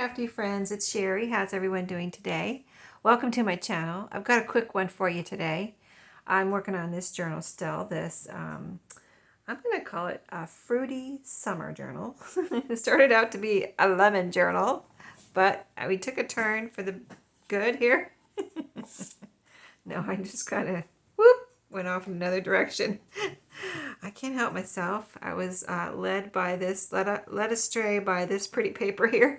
crafty friends, it's Sheree. How's everyone doing today? Welcome to my channel. I've got a quick one for you today. I'm working on this journal still. I'm going to call it a fruity summer journal. It started out to be a lemon journal, but we took a turn for the good here. No, I just kind of went off in another direction. I can't help myself. I was led astray by this pretty paper here.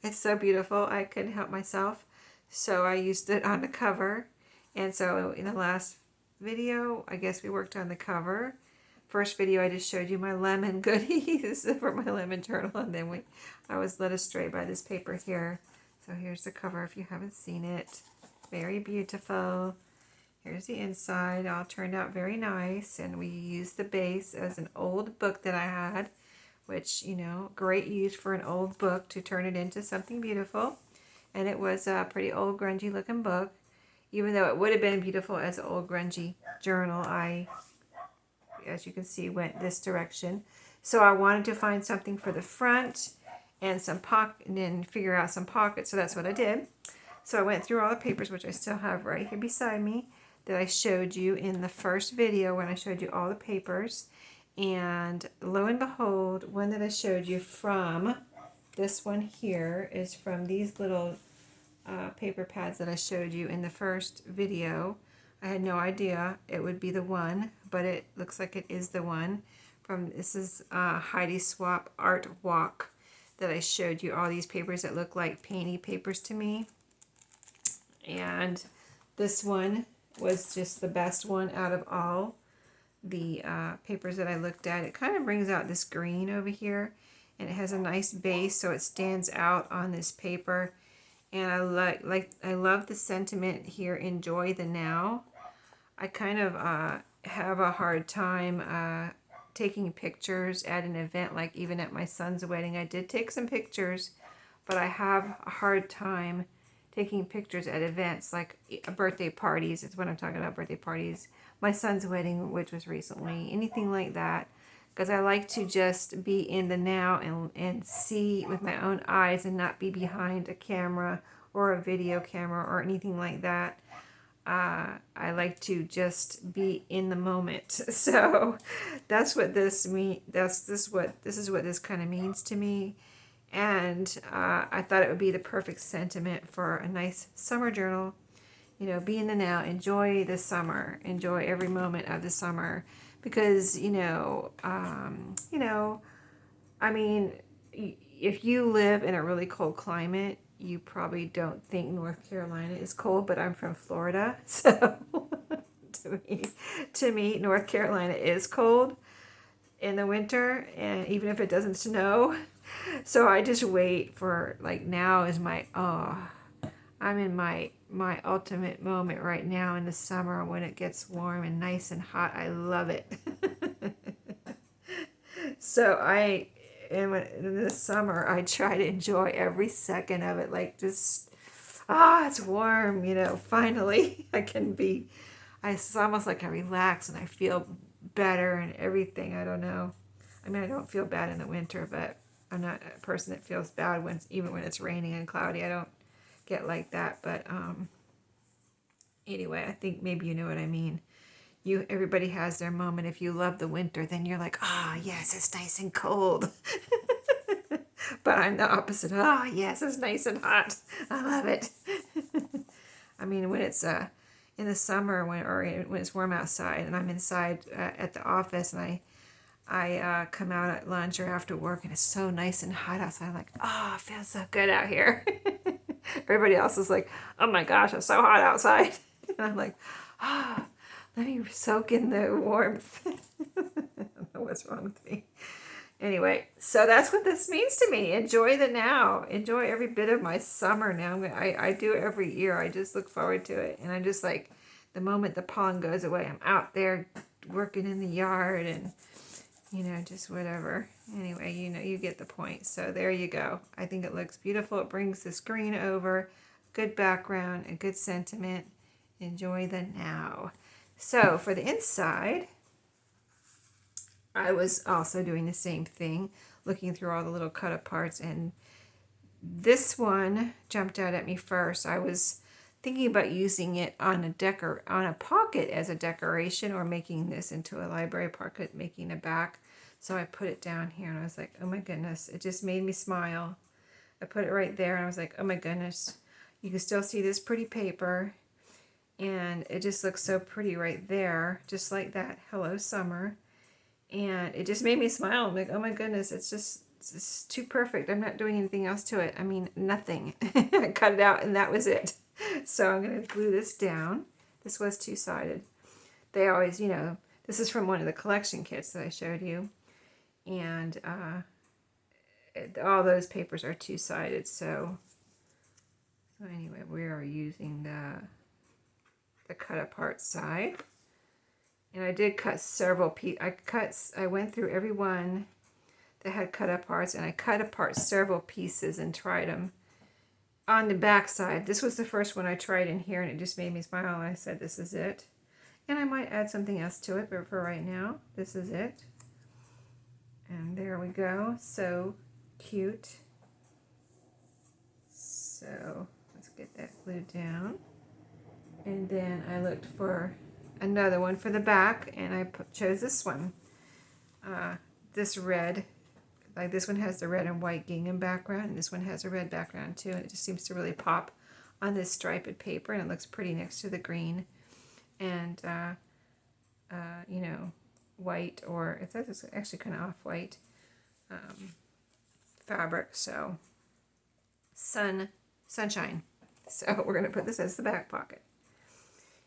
It's so beautiful. I couldn't help myself. So I used it on the cover. And so in the last video, I guess we worked on the cover. First video, I just showed you my lemon goodies for my lemon journal. And then I was led astray by this paper here. So here's the cover if you haven't seen it. Very beautiful. Here's the inside. All turned out very nice. And we used the base as an old book that I had, which, you know, great use for an old book to turn it into something beautiful. And it was a pretty old grungy looking book. Even though it would have been beautiful as an old grungy journal, I, as you can see, went this direction. So I wanted to find something for the front and some pocket, and then figure out some pockets. So that's what I did. So I went through all the papers, which I still have right here beside me, that I showed you in the first video when I showed you all the papers. And lo and behold, one that I showed you from, this one here, is from these little paper pads that I showed you in the first video. I had no idea it would be the one, but it looks like it is the one. This is Heidi Swap Art Walk that I showed you all these papers that look like painty papers to me. And this one was just the best one out of all the papers that I looked at. It kind of brings out this green over here, and it has a nice base, so it stands out on this paper. And I love the sentiment here, enjoy the now. I kind of have a hard time taking pictures at an event, like even at my son's wedding. I did take some pictures, but I have a hard time taking pictures at events like birthday parties. It's what I'm talking about, birthday parties. My son's wedding, which was recently, anything like that. Because I like to just be in the now and see with my own eyes and not be behind a camera or a video camera or anything like that. I like to just be in the moment. So that's what this means. This is what this kind of means to me. And I thought it would be the perfect sentiment for a nice summer journal. You know, be in the now, enjoy the summer, enjoy every moment of the summer, because I mean, if you live in a really cold climate, you probably don't think North Carolina is cold, but I'm from Florida, so to me, North Carolina is cold in the winter, and even if it doesn't snow. So I just wait for, like, now is I'm in my ultimate moment right now in the summer when it gets warm and nice and hot. I love it. So in the summer, I try to enjoy every second of it. Like, just, it's warm, finally it's almost like I relax and I feel better and everything. I don't know. I mean, I don't feel bad in the winter, but I'm not a person that feels bad even when it's raining and cloudy. I don't get like that. But anyway, I think maybe you know what I mean. Everybody has their moment. If you love the winter, then you're like, yes, it's nice and cold. But I'm the opposite. Yes, it's nice and hot. I love it. I mean, when it's in the summer when it's warm outside and I'm inside at the office, and I come out at lunch or after work and it's so nice and hot outside. I'm like, it feels so good out here. Everybody else is like, oh my gosh, it's so hot outside. And I'm like, let me soak in the warmth. I don't know what's wrong with me. Anyway, so that's what this means to me. Enjoy the now. Enjoy every bit of my summer now. I do it every year. I just look forward to it. And I'm just like, the moment the pollen goes away, I'm out there working in the yard and, just whatever. Anyway, you get the point. So there you go. I think it looks beautiful. It brings the screen over. Good background, a good sentiment. Enjoy the now. So for the inside, I was also doing the same thing, looking through all the little cut-up parts and this one jumped out at me first. I was thinking about using it on a pocket as a decoration, or making this into a library pocket, making a back. So I put it down here and I was like, oh my goodness, it just made me smile. I put it right there and I was like, oh my goodness, you can still see this pretty paper, and it just looks so pretty right there, just like that, hello summer. And it just made me smile. I'm like, oh my goodness, it's too perfect. I'm not doing anything else to it. I mean, nothing. I cut it out and that was it. So I'm going to glue this down. This was two-sided. They always, this is from one of the collection kits that I showed you. And all those papers are two-sided. So anyway, we are using the cut apart side. And I did cut several pieces. I went through every one that had cut up parts, and I cut apart several pieces and tried them on the back side. This was the first one I tried in here, and it just made me smile, and I said, this is it. And I might add something else to it, but for right now, this is it. And there we go. So cute. So let's get that glued down. And then I looked for another one for the back, and I chose this one. This red, like this one has the red and white gingham background, and this one has a red background too, and it just seems to really pop on this striped paper, and it looks pretty next to the green and white, or it's actually kind of off-white fabric, so sunshine. So we're going to put this as the back pocket.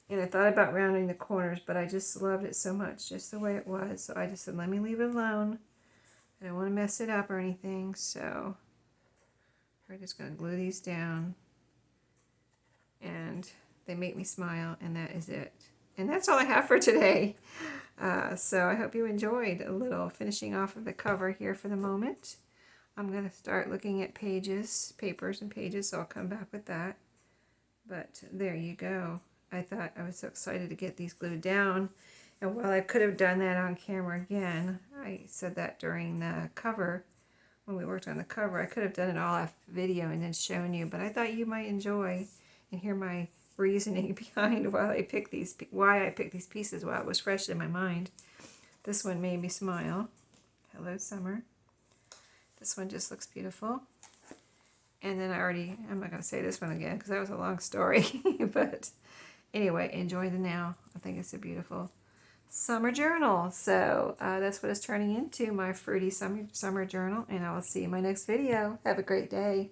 And I thought about rounding the corners, but I just loved it so much, just the way it was. So I just said, let me leave it alone. I don't want to mess it up or anything. So we're just going to glue these down. And they make me smile, and that is it. And that's all I have for today. So I hope you enjoyed a little finishing off of the cover here for the moment. I'm going to start looking at papers and pages, so I'll come back with that. But there you go. I thought I was so excited to get these glued down. And while I could have done that on camera again, I said that during the cover, when we worked on the cover, I could have done it all off video and then shown you, but I thought you might enjoy and hear my reasoning behind why I picked these pieces while it was fresh in my mind. This one made me smile. Hello, summer. This one just looks beautiful. And then I'm not going to say this one again because that was a long story, but anyway, enjoy the now. I think it's a beautiful summer journal. So that's what it's turning into, my fruity summer journal. And I will see you in my next video. Have a great day.